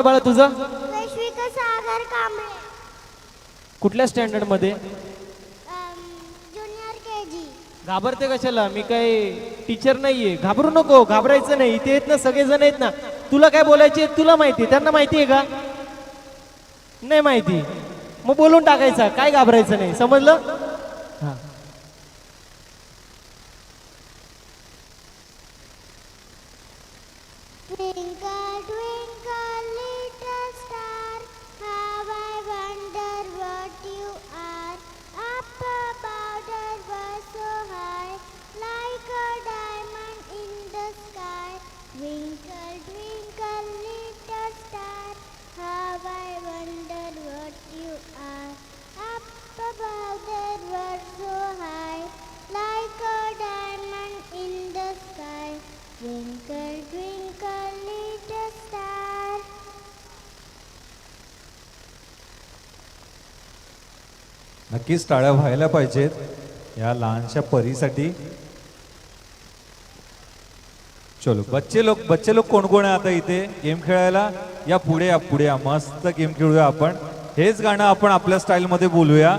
बाळा तुझं वैश्विक सागर कांबळे कुठल्या स्टँडर्ड मध्ये? Junior KG. घाबरते कशाला? मी काही टीचर नाहीये, घाबरू नको, घाबरायचं नाही. इथे येत ना सगळेजण आहेत ना. तुला काय बोलायचे तुला माहिती, त्यांना माहिती आहे का? नाही माहिती, मग बोलून टाकायचं, काय घाबरायचं नाही. समजलं? हा. Twinkle, twinkle, little star, how I wonder what you are. Up above the world so high, like a diamond in the sky. Twinkle, twinkle, little star, how I wonder what you are. Up above the world so high, like a diamond in the sky. Twinkle, twinkle, little star. नक्कीच टाळ्या व्हायला पाहिजेत या लहानशा परीसाठी. चलो बच्चे लोक कोण कोण आहे आता इथे गेम खेळायला? या पुढे या, पुढे या, मस्त गेम खेळूया आपण. हेच गाणं आपण आपल्या स्टाईल मध्ये बोलूया.